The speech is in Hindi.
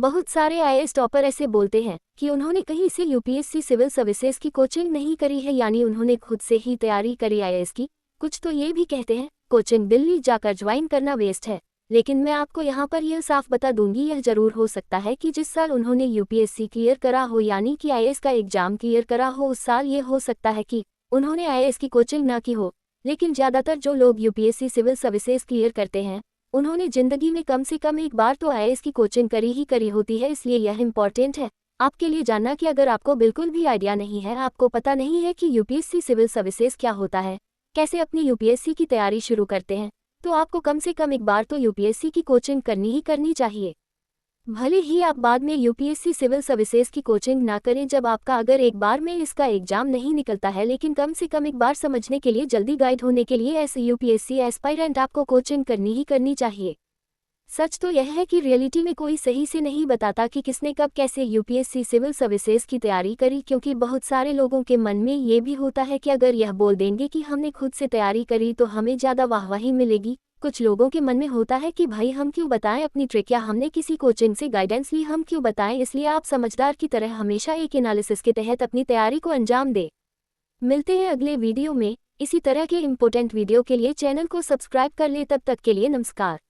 बहुत सारे आईएएस टॉपर ऐसे बोलते हैं कि उन्होंने कहीं से यूपीएससी सिविल सर्विसेज की कोचिंग नहीं करी है, यानी उन्होंने खुद से ही तैयारी करी आईएएस की। कुछ तो ये भी कहते हैं कोचिंग दिल्ली जाकर ज्वाइन करना वेस्ट है, लेकिन मैं आपको यहाँ पर यह साफ बता दूंगी, यह जरूर हो सकता है कि जिस साल उन्होंने यूपीएससी क्लियर करा हो, यानी कि आईएएस का एग्जाम क्लियर करा हो, उस साल ये हो सकता है कि उन्होंने आईएएस की कोचिंग ना की हो। लेकिन ज़्यादातर जो लोग यूपीएससी सिविल सर्विसेज क्लियर करते हैं उन्होंने जिंदगी में कम से कम एक बार तो आईएएस की कोचिंग करी ही करी होती है। इसलिए यह इंपॉर्टेंट है आपके लिए जानना कि अगर आपको बिल्कुल भी आइडिया नहीं है, आपको पता नहीं है कि यूपीएससी सिविल सर्विसेज क्या होता है, कैसे अपनी यूपीएससी की तैयारी शुरू करते हैं, तो आपको कम से कम एक बार तो यूपीएससी की कोचिंग करनी ही करनी चाहिए। भले ही आप बाद में यूपीएससी सिविल सर्विसेज की कोचिंग ना करें, जब आपका अगर एक बार में इसका एग्जाम नहीं निकलता है, लेकिन कम से कम एक बार समझने के लिए, जल्दी गाइड होने के लिए ऐसे यूपीएससी एस्पायरेंट आपको कोचिंग करनी ही करनी चाहिए। सच तो यह है कि रियलिटी में कोई सही से नहीं बताता कि किसने कब कैसे यूपीएससी सिविल सर्विसेज की तैयारी करी, क्योंकि बहुत सारे लोगों के मन में ये भी होता है कि अगर यह बोल देंगे कि हमने खुद से तैयारी करी तो हमें ज़्यादा वाहवाही मिलेगी। कुछ लोगों के मन में होता है कि भाई हम क्यों बताएं अपनी ट्रिक, या हमने किसी कोचिंग से गाइडेंस ली, हम क्यों बताएं। इसलिए आप समझदार की तरह हमेशा एक एनालिसिस के तहत अपनी तैयारी को अंजाम दें। मिलते हैं अगले वीडियो में इसी तरह के इम्पोर्टेंट वीडियो के लिए। चैनल को सब्सक्राइब कर ले, तब तक के लिए नमस्कार।